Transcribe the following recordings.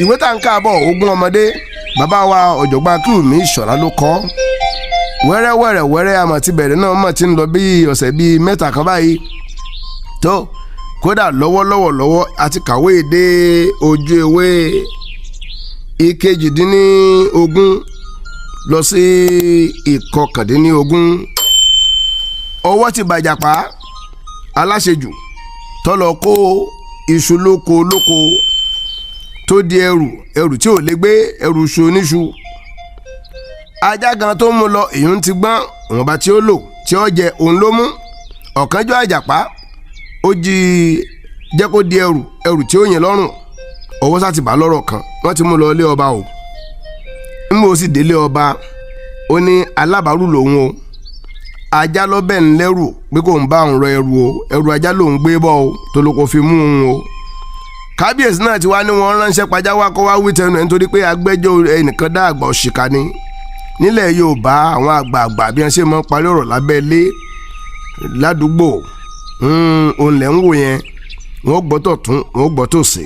ìwé tá ń káàbọ̀ Ogun Omode bàbá wa ọ̀jọ̀gbọ́n Akinwumi Isola ló kọ wẹ́rẹ́ àmọ́ ti bẹ̀rẹ̀ náà mọ̀ tí ń lọ bí ọ̀sẹ̀ bíi mẹ́ta kan báyìí tó kódà lọ́wọ́ àti kàwé dé ojú ewé ìkejìdínlógún lọ sí ìkọkàndínlógún ọwọ́ ti bàjàpá aláṣejù tó lọ kó iṣu lóko tó di ẹrù tí ò lè gbé ẹrù iṣu oníṣu ajá gan tó mú lọ èyí ti gbọ́n ìwọ̀nba tí ó lò tí ó jẹ òun ló mú ọ̀kánjọ́ àjàpá ó jẹ́ kó di ẹrù tí ó yìn lọ́rùn ọwọ́ sá ti bá lọ́rọ̀ kan wọ́n ti mú lọ ilé ọba o nígbà ó sì délé ọba ó ní alábàárù lòun o ajá lọ́bẹ̀ ń lẹ́rù pé kò ń bá òun rọ ẹrù ajá lòun gbé bọ́ o tó ló kó fi mú un o kábíyèsí náà ti wá ní wọ́n ránṣẹ́ pajá wá kó wá wí tẹnu ẹ̀ nítorí pé agbẹjọ́ ẹnìkan dá àgbà òṣìkà ni nílẹ̀ Yorùbá àwọn àgbààgbà bí wọ́n ṣe máa ń parí ọ̀rọ̀ lábẹ́lé ládùúgbò òun lẹ̀ ń wò yẹn wọ́n gbọ́ tọ̀tún wọ́n gbọ́ tòsì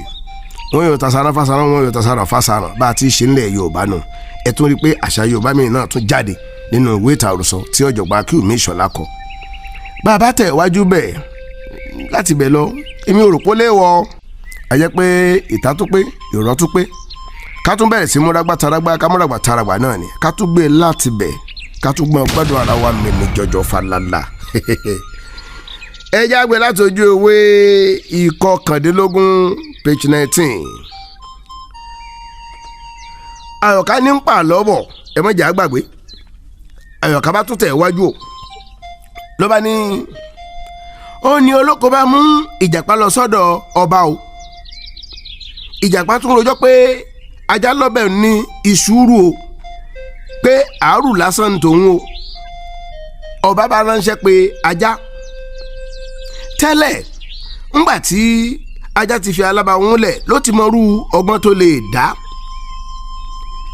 wọ́n yóò tasara fásara wọ́n yóò tasara fásara bá a ti ṣe nílẹ̀ Yorùbá náà ẹ tún rí i pé àṣà Yorùbá mi náà tún jáde nínú ìwé ìtàn àròsọ tí ọ̀jọ̀gbọ́n Akinwumi Isola kọ bàbá tẹ̀ wájú bẹ́ẹ̀ láti bẹ̀ lọ èmi ò rò pé léwọ́ a jẹ́ pé ìta tó pé ìrọ́ tó pé ká tún bẹ̀rẹ̀ sí múragbá taragba ká múragbá taragba náà ni ká tún gbé láti bẹ̀ ká tún gbọ́n gbádùn ara wa mẹ́ni jọjọ falala ẹ jágbe láti ojú ewé ìkọkàndínlógún page 19 àyọ̀ká ní ń pa lọ́bọ̀ ẹ má jà gbàgbé àyọ̀ká bá tún tẹ̀ wájú o ló bá ní ó ní olóko bá mú ìjàpá lọ sọ́dọ̀ ọba o ìjàpá tún rojọ́ pé ajá lọ́bẹ̀ ní ìṣúrù o pé àárù lásán tòun o ọba bá ránṣẹ́ pé ajá tẹ́lẹ̀ ńgbà tí ajá ti fi alábàáwọn lẹ̀ ló ti mọrú ọgbọ́n tó lè dá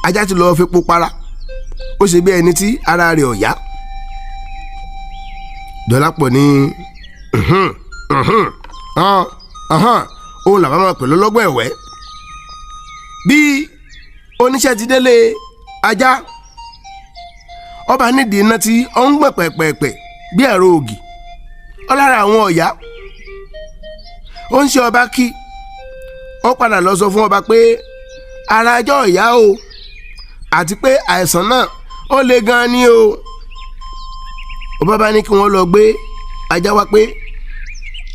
ajá ti lọ́ọ́ fepo para ó ṣe bí ẹni tí ara rẹ̀ ò yá Dọ́lápọ̀ ní òun làbá máa pè lọ́lọ́gbọ́n ẹ̀wẹ́ bí oníṣẹ́ ti délé ajá ọba nídìí iná tí ó ń gbọ̀n pẹ̀pẹ̀pẹ̀ bí ẹ̀rọ ògì ọlára àwọn ọ̀yá ó ń ṣe ọba kí ó padà lọ sọ fún ọba pé ara ajá ọ̀yá o àti pé àìsàn náà ó le gan ni o ọba bá ní kí wọ́n lọ gbé ajá wá pé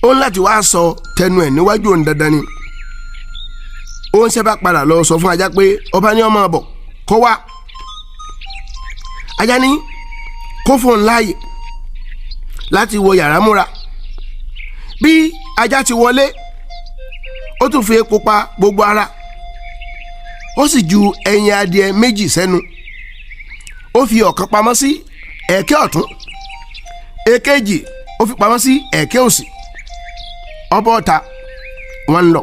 ó ń láti wá sọ tẹnu ẹ̀ níwájú òun dandan ni ó ń ṣẹ́bà padà lọ sọ fún ajá pé ọba ní ọmọ ọbọ̀ kó wá ajá ní kó fóun láàyè láti wọ yàrá múra bí ajá ti wọlé ó tún fi epo pa gbogbo ara ó sì ju ẹyin adìẹ méjì sẹ́nu ó fi ọ̀kan pamọ́ sí ẹ̀kẹ́ ọ̀tún èkejì ó fi pamọ́ sí ẹ̀kẹ́ òsì ọba ọ̀tá wọn ń lọ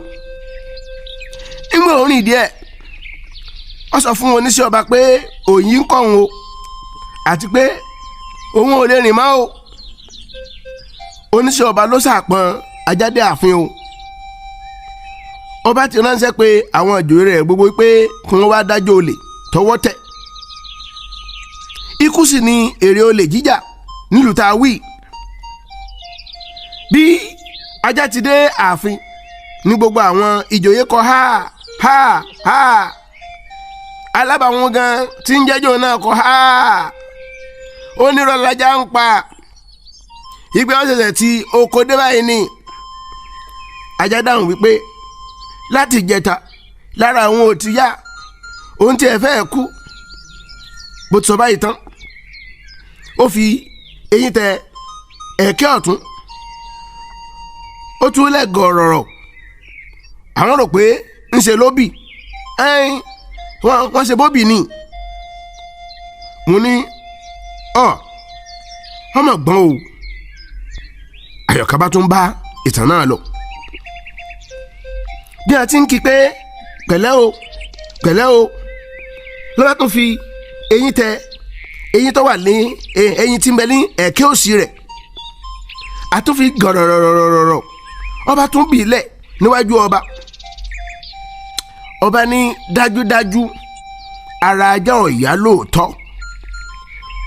nígbà orin díẹ̀ ó sọ fún oníṣẹ́ ọba pé òyìn ń kọ́ òun o àti pé òun ò lè rìn mọ́ o oníṣẹ́ ọba ló ṣàpọ́n ajáde ààfin o ọba ti ránṣẹ́ pé àwọn ìjòyè rẹ̀ gbogbo pé kí wọ́n wá dájọ́ olè tọwọ́ tẹ̀ ikú sì ni èrè olè jíjà nílùú tá a wí bí ajá ti dé ààfin ní gbogbo àwọn ìjòyè kọ ha ha ha alábàáwọn gan tí ń jẹ́jọ́ náà kọ ha onírọ̀lájà ń pa ìgbẹ́ ọ̀sẹ̀sẹ̀ tí oko dé báyìí ni ajá dáhùn wípé láti ìjẹta lára àwọn ò ti yá òun tí ẹ fẹ́ kú bó ti sọ báyìí tán ó fi eyín tẹ ẹ̀kẹ́ ọ̀tún ó tún lẹ̀ gọ̀rọ̀rọ̀ àwọn rò pé ń ṣe lóbì wọ́n ṣe bóbì ni mo ní ọmọ gbọ́n o àyọ̀ká bá tún bá ìtàn náà lọ bí a ti ń kí pé pẹ̀lẹ́ o lọ́wọ́ tó fi eyín tẹ eyín tó wà ní eyín tí ń bẹ ní ẹ̀kẹ́ òsì rẹ̀ àtúnfi gọ̀rọ̀rọ̀rọ̀rọ̀ ọba tún bì í lẹ̀ níwájú ọba ọba ní dájúdájú ara ajá ọ̀yá lóòótọ́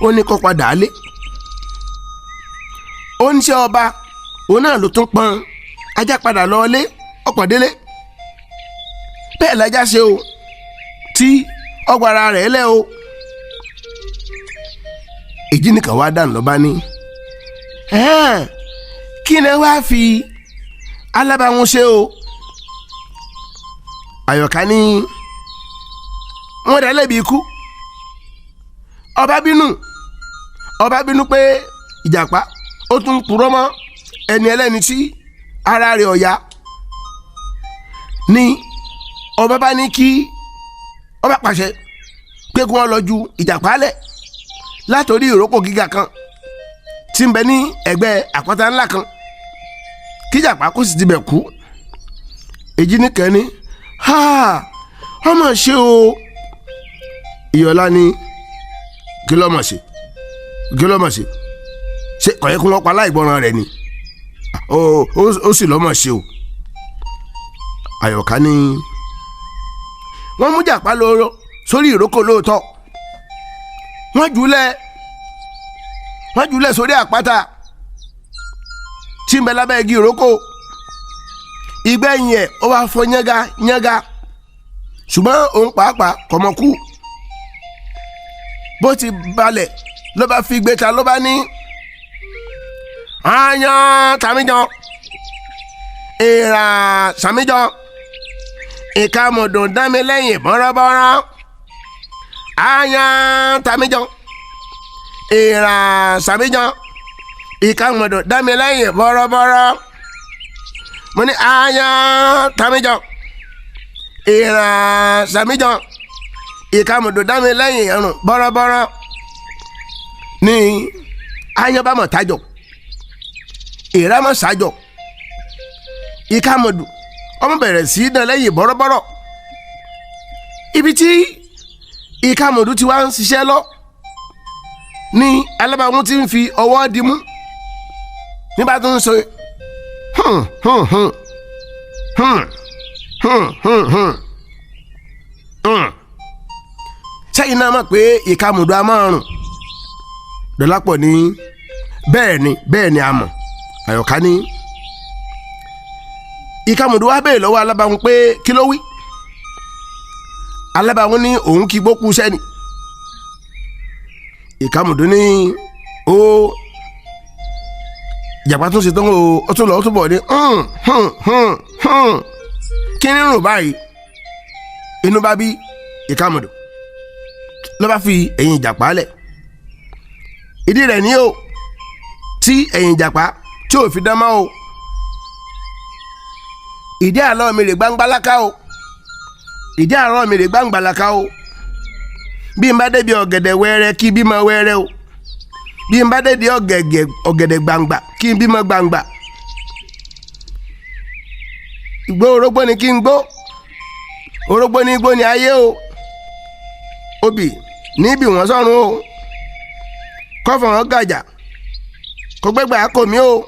ó ní kó padà lé ó ń ṣe ọba òun náà ló tún pọn ajá padà lọ lé ọ̀pọ̀ délé bẹ́ẹ̀ lájá ṣe o tí ọgbà ara rẹ̀ lẹ́ o èjì nìkan wá dànù lọ́ba ní kí ni wàá fi alábàáwọn ṣe o àyọ̀ká ní wọ́n dá lẹ́bi ikú ọba bínú pé ìjàpá ó tún purọ́ mọ́ ẹni ẹlẹ́ni tí ara rẹ̀ ọ̀yá ni ọba bá ní kí ọba pàṣẹ pé kí wọ́n lọ ju ìjàpá lẹ̀ látòrí ìrókò gíga kan tí ń bẹ ní ẹ̀gbẹ́ àpáta ńlá kan kí ìjàpá kó sì ti bẹ̀ kú èjì nìkan ni ọmọ ṣe o ìyọ̀lá ni kí ló mọ̀ ṣe ṣe kọ̀yẹ́ kí wọ́n pa láìgbọràn rẹ̀ ni ó sì lọ́mọ̀ ṣe o àyọ̀ká ni wọ́n mú jàpá lóró sórí ìrókò lóòótọ́ wọ́n jùlẹ̀ sórí àpáta tí ń bẹ lábẹ́ igi ìrókò ìgbẹ́yìn ẹ̀ ó wá fọ́ yánga ṣùgbọ́n òun pàápàá kọ̀mọ́ kú bó ti balẹ̀ ló bá fi gbé ta ló bá ní ayan tàmíjọ ìrà sàmíjọ ìkàmọ̀dùn dámi lẹ́yìn bọ́rọ́bọ́rọ́ ayan tàmíjọ ìrà sàmíjọ ìkàmọ̀dùn dámi lẹ́yìn bọ́rọ́bọ́rọ́ mo ní ayan tàmíjọ ìrà sàmíjọ ìkàmọ̀dùn dámi lẹ́yìn ẹ̀rùn bọ́rọ́bọ́rọ́ ní ayan bá mọ̀ tájọ ìrámọ̀ sájọ ìkàmọ̀dù ọmọ bẹ̀rẹ̀ sí í dán lẹ́yìn bọ́rọ́bọ́rọ́ ibi tí ìkàmọ̀dù ti wá ń ṣiṣẹ́ lọ ní alábàáwọn ti ń fi ọwọ́ dimú nígbà tó ń sọ sẹ́yìn náà mọ̀ pé ìkàmọ̀dù a máa rùn Dọ̀lápọ̀ ní bẹ́ẹ̀ ni a mọ̀ àyọ̀ká ní ìkàmọ̀dù wá bèèrè lọ́wọ́ alábàáwọn pé kí ló wí alábàáwọn ní òun kì í gbókú sẹ́ni ìkàmọ̀dù ní ó ìjàpá tún ṣe tán ó tún lọ ó tún bọ̀ ní kí ni rùn báyìí inú bá bí ìkàmọ̀dù ló bá fi ẹ̀yìn ìjàpá lẹ̀ ìdí rẹ̀ ní o tí ẹ̀yìn ìjàpá tí ò fi dán mọ́ o ìdí àlọ́ mi rè gbangbalaka o ìdí àrọ́ mi rè gbangbalaka o bí n bá débi ọ̀gẹ̀dẹ̀ wẹ́rẹ́ kí bímọ wẹ́rẹ́ o bí n bá débi ọ̀gẹ̀dẹ̀ gbangba kí n bímọ gbangba ìgbó orógbó ni kí n gbó orógbó ní igbó ni ayé o obì níbi wọ́n sọ̀run o kọ́fọ̀ wọn gàjà kó gbẹ́gbẹ́ àkó mi o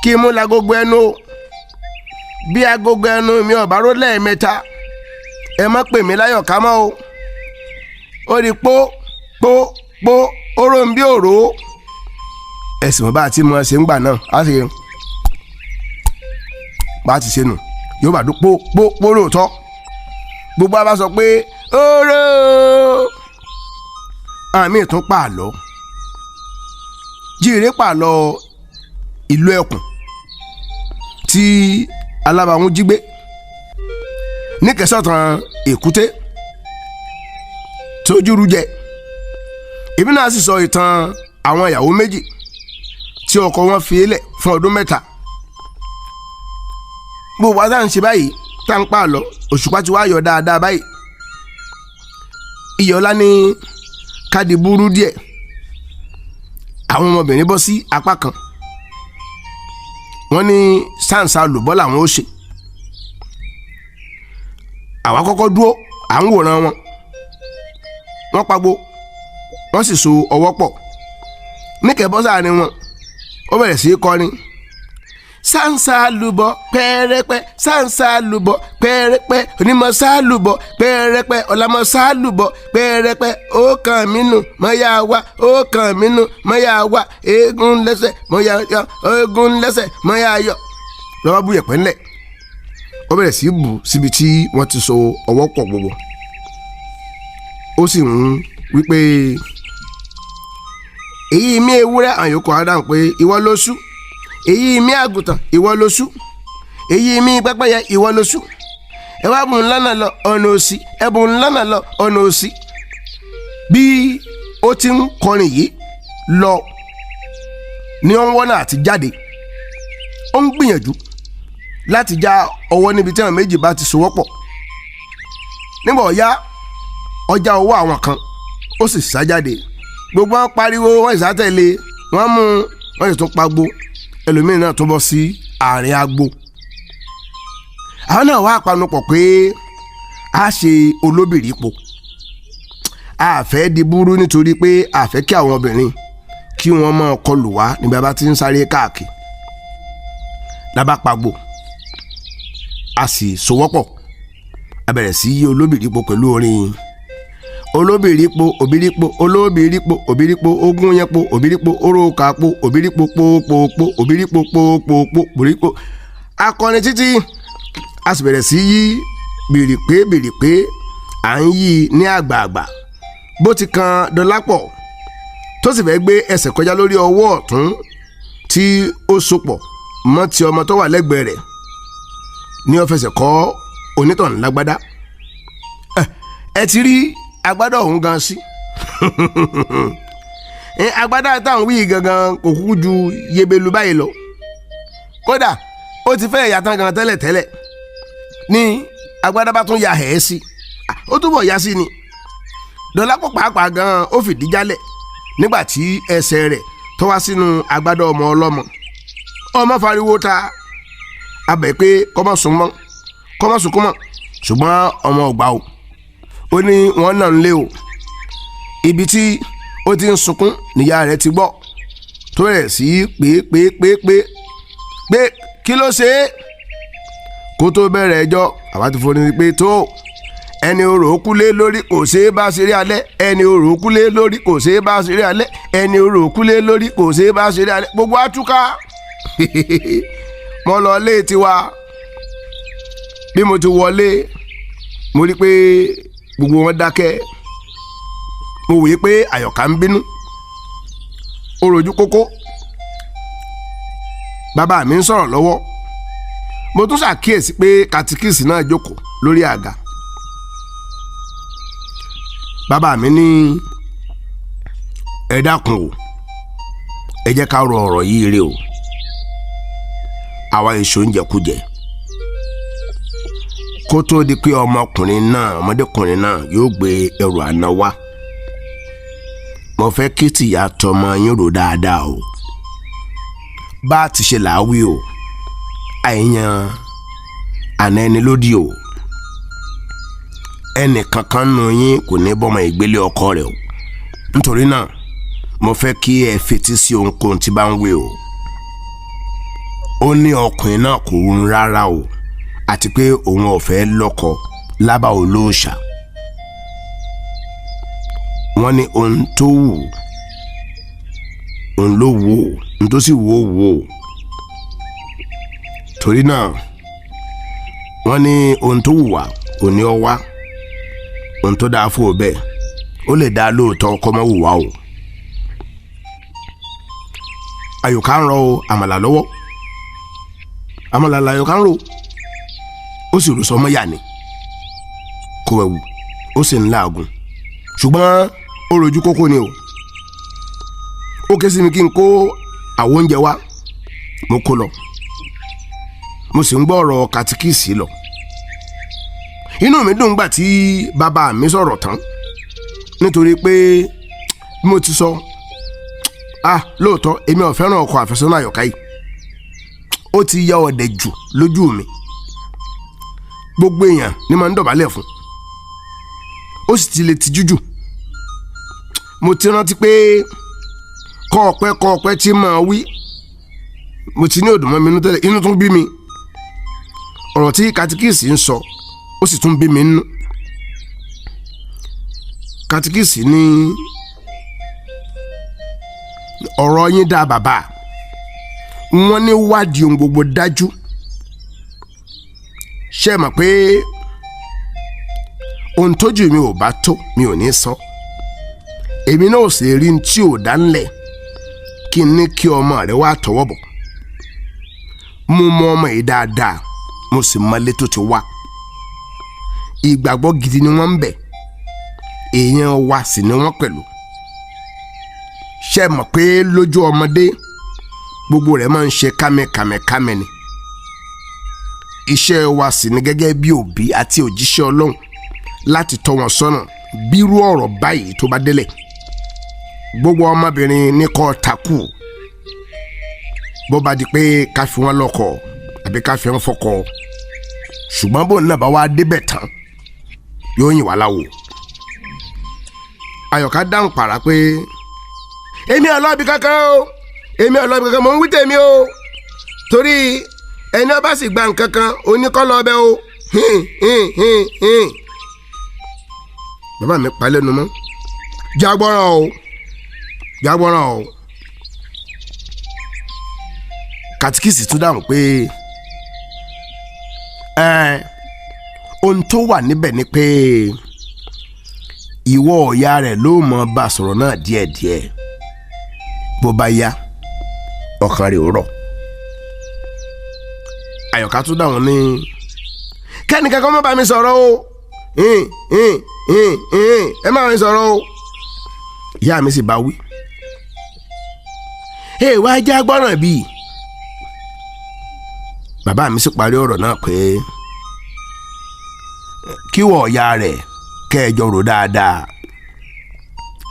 kí n mú lagogo ẹnu o bí agogo ẹnu mi ọ̀bá ró lẹ́ẹ̀mẹ́ta ẹ má pè mí láyọ̀ká mọ́ o ó rí pó oró ń bí òró ẹ̀sìn wọn bá ti mọ ṣe ń gbà náà á sì bá ti ṣe nù yóò bá dún pó lóòótọ́ gbogbo àbá sọ pé oró àmì ìtún pààlọ́ jíire pààlọ́ ìlú ẹkùn tí alábàáwọn jí gbé ní kẹsàn-án èkúté tó júrú jẹ èmi náà sì sọ ìtàn àwọn ìyàwó méjì tí ọkọ wọn fi lẹ̀ fún ọdún mẹ́ta gbogbo wa tá à ń ṣe báyìí tá à ń pààlọ́ òṣùpá ti wá yọ dáadáa báyìí ìyọ̀lá ní káàdì burú díẹ̀ àwọn ọmọbìnrin bọ́ sí apá kan wọ́n ní sáǹsà lùbọ́ làwọn ó ṣe àwa kọ́kọ́ dúró à ń wòran wọn wọ́n pagbo wọ́n sì so ọwọ́ pọ̀ níkẹ́ bọ́ sáàrin wọn ó bẹ̀rẹ̀ sí í kọrin sáǹsálùbọ̀ pẹ́ẹ́rẹ́pẹ́ sáǹsálùbọ̀ pẹ́ẹ́rẹ́pẹ́ onímọ̀ sálùbọ̀ pẹ́ẹ́rẹ́pẹ́ ọ̀làmọ̀ sálùbọ̀ pẹ́ẹ́rẹ́pẹ́ ó kàn mí nù mọ́yá wá ó kàn mí nù mọ́yá wá eégún lẹ́sẹ̀ mọ́yá yọ eégún lẹ́sẹ̀ mọ́yá yọ. lọ́wọ́ bú yẹ̀pẹ̀ ńlẹ̀ ó bẹ̀rẹ̀ sí bù síbi tí wọ́n ti so ọwọ́ pọ̀ gbogbo ó sì ń wípé èyí mi ewúrẹ́ àyòkù àdáhùn pé ìwọ ló sú èyí mi àgùntàn ìwọ ló sú èyí mi pẹ́pẹ́yẹ ìwọ ló sú ẹ wá bùn lọ́nà lọ ọ̀nà òsì ẹ bùn lọ́nà lọ ọ̀nà òsì. bí ó ti ń kọrin yìí lọ ní ó ń wọ́nà àti jáde ó ń gbìyànjú láti já ọwọ́ níbi tí àwọn méjì bá ti so wọ́pọ̀ nígbà ọ̀yá ọjà owó àwọn kan ó sì sá jáde gbogbo wọn pariwo wọn ìsátẹ̀lé wọn mú wọn sì tún pagbo ẹlòmíràn náà tún bọ́ sí àárín agbo. àwọn náà wá panupọ̀ pé a ṣe olóbìrípo a fẹ́ di burú nítorí pé a fẹ́ kí àwọn obìnrin kí wọ́n máa kọlù wá níbi abá ti ń sáré káàkiri lábá pagbo a sì sowọ́pọ̀ a bẹ̀rẹ̀ sí yí olóbìrípo pẹ̀lú orin olóbìrípo òbírípo olóbìrípo òbírípo ogún yẹn po òbírípo oróka po òbírípo pòpòpò òbírípo pòpòpò òbírípo akọni títí a sì bẹ̀rẹ̀ sí yí bìrìpé à ń yí ní àgbààgbà bó ti kan Dọlápọ̀ tó sì fẹ́ gbé ẹsẹ̀ kọjá lórí ọwọ́ ọ̀tún tí ó sopọ̀ mọ́ ti ọmọ tó wà lẹ́gbẹ̀ẹ́ rẹ̀ ní ó fẹsẹ̀ kọ́ onítọ̀hún lágbádá ẹ ti rí agbádá ọ̀hún gan sí agbádá táwọn wí gangan kò kúkú ju yebelu báyìí lọ kódà ó ti fẹ́ ẹ̀yà tán gan tẹ́lẹ̀tẹ́lẹ̀ ní agbádá bá tún ya ẹ̀ sí ó túbọ̀ ya sí ni Dọlápọ̀ pàápàá gan ó fìdí jálẹ̀ nígbà tí ẹsẹ̀ rẹ̀ tó wá sínú agbádá ọmọ ọlọ́mọ ọmọ fariwo ta abẹ pé kọ́mọ̀ sunkún mọ́ ṣùgbọ́n ọmọ ọgbà o ó ní wọ́n náà ń lé o ibi tí ó ti ń sunkún níyà rẹ̀ ti gbọ́ tó rẹ̀ sí pé kí ló ṣe é kó tó bẹ̀rẹ̀ ẹjọ́ àwa ti foni pé tó ẹni orò kúlé lórí kò ṣe é bá ṣeré alẹ́ ẹni orò kúlé lórí kò ṣe é bá ṣeré alẹ́ ẹni orò kúlé lórí kò ṣe é bá ṣeré alẹ́ gbogbo àtúkà mo lọ lé tiwa bí mo ti wọlé mo rí pé gbogbo wọn dákẹ́ mo wòye pé àyọ̀ká ń bínú ó rojú kókó bàbá mi ń sọ̀rọ̀ lọ́wọ́ mo tún ṣàkíyèsí pé katikíìsì náà jókòó lórí àga bàbá mi ní ẹ dákun o ẹ jẹ́ ká ro ọ̀rọ̀ yìí rè o àwa èso ń jẹkújẹ kó tó di pé ọmọkùnrin náà ọmọdékùnrin náà yóò gbé ẹrù àná wá mo fẹ́ kí tìyá tọmọ yín rò dáadáa o bá a ti ṣe làáwí o àìyàn àná ẹni lódì o ẹnì kankan nù yín kò ní bọ́mọ ìgbélé ọkọ rẹ̀ o nítorí náà mo fẹ́ kí ẹ fetí sí ohunkóhun tí bá ń wí o ó ní ọkùnrin náà kò rún rárá o àti pé òun ò fẹ́ lọ́kọ lábá olóòṣà wọ́n ní ohun tó wù òun ló wò ó ohun tó sì wò ó wò ó torí náà wọ́n ní ohun tó wù wá ò ní ọ wá ohun tó dáa fún ọ bẹ́ẹ̀ ó lè dá lóòótọ́ kọ́ mọ́ wù wá o àyòká ń rọ àmàlà lọ́wọ́ àmàlà làyòká ń rò ó sì rò sọmọ yà ni kò wẹ̀wù ó sì ń láàgùn ṣùgbọ́n ó rojú kókó ni o ó ké sí mi kí n kó àwọn oúnjẹ wá mo kó lọ mo sì ń gbọ́ ọ̀rọ̀ katikíìsì lọ inú mi dùn gbà tí bàbá mi sọ̀rọ̀ tán nítorí pé bí mo ti sọ lóòótọ́ èmi ò fẹ́ràn ọkọ àfẹ́sọ́nà àyọ̀ká yìí ó ti ya ọ̀dẹ̀ jù lójú mi gbogbo èèyàn ni máa ń dọ̀bálẹ̀ fún ó sì ti lè ti jújù mo ti rántí pé kọ́ ọ̀pẹ́ tí máa wí mo ti ní òdùmọ́ mi nínú tẹ́lẹ̀ inú tún bí mi ọ̀rọ̀ tí katikíìsì ń sọ ó sì tún bí mi nínú. katikíìsì ní ọ̀rọ̀ yín dá bàbá wọ́n ní wádìí ohun gbogbo dájú ṣe mọ̀ pé ohun tójú mi ò bá tó mi ò ní sọ èmi náà ò sì rí ní tí ò dá ńlẹ̀ kí n ní kí ọmọ rẹ wá tọwọ́ bọ̀ mo mọ ọmọ yìí dáadáa mo sì mọ ilé tó ti wá ìgbàgbọ́ gidi ni wọ́n ń bẹ̀ èèyàn wa sì ni wọ́n pẹ̀lú ṣe mọ̀ pé lójú ọmọdé gbogbo rẹ̀ máa ń ṣe kámẹ́kámẹ́kámẹ́ ni iṣẹ́ wa sì ni gẹ́gẹ́ bí òbí àti òjíṣẹ́ Ọlọ́run láti tọ́ wọn sọ́nà bírú ọ̀rọ̀ báyìí tó bá délẹ̀ gbogbo ọmọbìnrin ní kọ́ takú bó bá di pé ká fi wọn lọ́kọ àbí ká fi wọn fọkọ ṣùgbọ́n bó náà bá wá débẹ̀ tán yóò yìn wá láwo. Àyọ̀ká dáhùn pàrà pé èmi ọlọ́bì kankan o èmi ọlọ́bì kankan mò ń wí tèmi o torí ẹni ọba sì gba nǹkan kan oníkọ́lọ́ ọbẹ̀ o bàbá mi pa lẹ́nu mọ́ jágbọ́ràn o jágbọ́ràn o. katikíìsì tún dáhùn pé ohun tó wà níbẹ̀ ni pé ìwọ ọ̀ya rẹ̀ ló mọ̀ bá sọ̀rọ̀ náà díẹ̀díẹ̀ bó bá yá ọkàn rẹ̀ ò rọ̀. Àyọ̀ká tún dáhùn ní kẹ́nìkan kan má bá mi sọ̀rọ̀ o ẹ má bá mi sọ̀rọ̀ o. ìyá mi sì bá wí wá já gbọ́ràn bíi bàbá mi sì parí ọ̀rọ̀ náà pé kí wọ́n ọ̀ya rẹ̀ kẹ́ẹ̀jọ rò dáadáa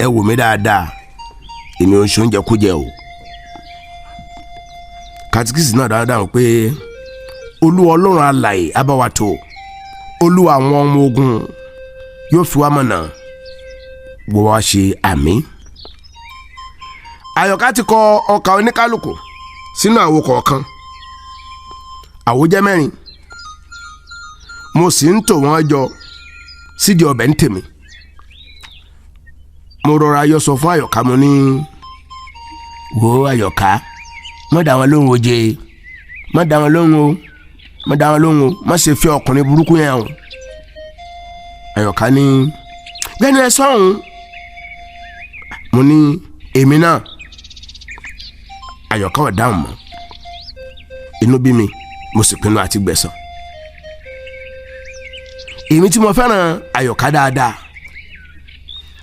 ẹ wò mí dáadáa èmi ò ń ṣe oúnjẹ kújẹ o. katikíìsì náà dáadáa pé olúwa ọlọ́run alààyè abáwa tó olúwa àwọn ọmọ ogun yóò fi wá mọ̀nà gbọ́ wá ṣe àmín. Àyọ̀ká ti kọ ọkà oníkálukú sínú àwo kọ̀ọ̀kan àwo jẹ́ 4 mo sì ń tò wọ́n jọ sídìí ọbẹ̀ ń tèmi. mo rọra yọ sọ fún Àyọ̀ká mo ní wo Àyọ̀ká má dá wọn lóhùn oje má dá wọn lóhùn o má dá wọn lóhùn o má ṣe fi ọkùnrin burúkú yẹn o. Àyọ̀ká ní gbẹ́ni ẹ sọ́hùn mo ní èmi náà. Àyọ̀ká ò dáhùn mọ́ inú bí mi mo sì pinnu àti gbẹ̀san. èmi tí mo fẹ́ràn Àyọ̀ká dáadáa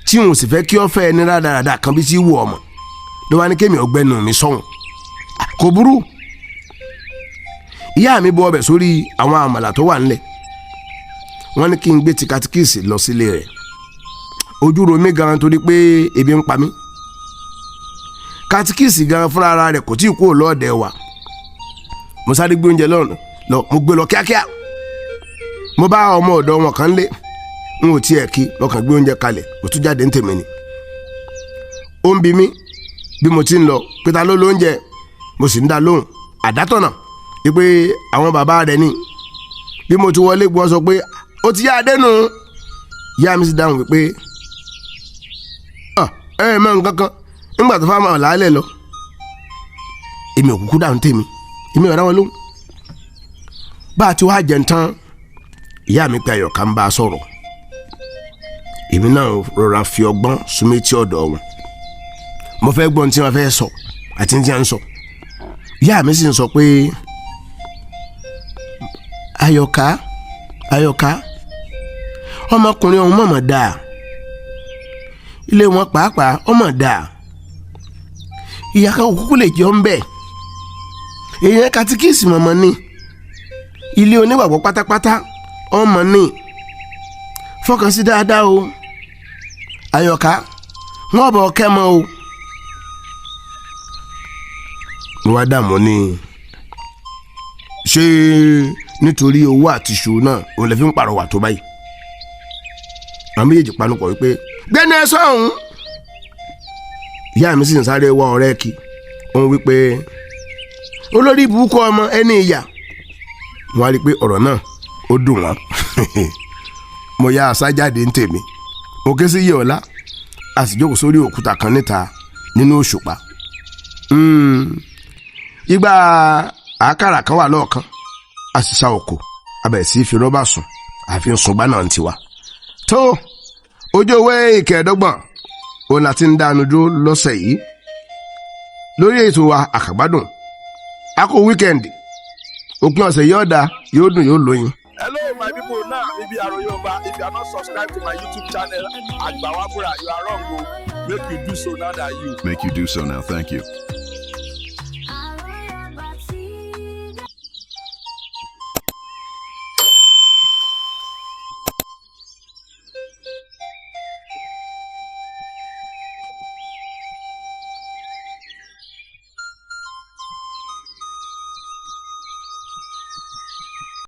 tí n ò sì fẹ́ kí ọ fẹ́ ẹni rádaràda kan bí tí wù ọmọ ló wá ní kémi ọgbẹ́nu mi sọ̀hún kò burú. ìyá mi bu ọbẹ̀ sórí àwọn àmàlà tó wà ńlẹ̀ wọ́n ní kí n gbé ti katikíìsì lọ sílé rẹ̀ ojú ro mí gan torí pé ebi ń pa mí. katikíìsì gan fúnra ara rẹ̀ kò tí ì kúrò lọ́ọ̀dẹ̀ wa mo sáré gbé oúnjẹ lọ mo gbé lọ kíákíá mo bá ọmọ ọ̀dọ̀ wọn kan lé n ò tiẹ̀ kí lọ́kàn gbé oúnjẹ kalẹ̀ mo tún jáde ń tèmi ni. ó ń bi mí bí mo ti ń lọ pé ta ló lóúnjẹ mo sì ń dá lóhùn àdátọ̀nà pé àwọn bàbá rẹ̀ ni. bí mo ti wọlé gbọ́ sọ pé ó ti yá adẹ́nu ìyá mi sì dáhùn wípé mọ nǹkan kan nígbà tó fáwọn ọ̀làálẹ̀ lọ èmi ò kúkú dáhùn tèmi èmi ò rá wọn lóhùn. bá a ti wá jẹun tán ìyá mi pe Àyọ̀ká ń bá a sọ̀rọ̀ èmi náà rọra fi ọgbọ́n súnmí tí ọ̀dọ̀ wọn mo fẹ́ gbọ́n tí wọ́n fẹ́ sọ àti tí wọ́n ń sọ. ìyá mi sì ń sọ pé Àyọ̀ká ọmọkùnrin ọ̀hún mọ̀mọ́ dáa ilé wọn pàápàá ọmọ dáa ìyá kan òkúkú lè jẹ́ ọ́n bẹ́ẹ̀ èèyàn katikíìsì mọ̀mọ́ ni ilé onígbàgbọ́ pátápátá ọmọ ni fọkàn sí dáadáa o Àyọ̀ká wọn bọ̀ kẹ́mọ́ o. mo wá dààmú ní ṣé nítorí owó àti ìṣù náà òun lè fi ń pàrọwà tó báyìí. àwọn méjèèjì panupọ̀ wípé gbẹ́ni ẹ sọ́hún. ìyá mi sì ń sáré wá ọ̀rẹ́ kí òun wípé olórí ibùkọ ọmọ ẹni ìyà wọ́n á rí i pé ọ̀rọ̀ náà ó dùn wọ́n mo yá àṣàjáde ń tèmi mo ké sí yẹ̀ọ́lá a sì jókòó sórí òkúta kan níta nínú òṣùpá ìgbà àkàrà kan wà lọ́ọ̀kan a sì sá òkò abẹ̀ sí fi rọ́bà sùn àfi ń sùngbà náà ń tiwa tó ojú owó ìkẹẹ̀ẹ́dọ́gbọ̀n òun láti ń dánu dúró lọ́sẹ̀ yìí lórí ètò wa àkàgbádùn a kò wíkẹ́ndì òpin ọ̀sẹ̀ yóò dáa yóò dùn yóò lóyin. Hello, my people. Now, maybe Aroyeoba. If you are not subscribed to my YouTube channel, AGBAWABURA, you are wrong. Make you do so now. Thank you.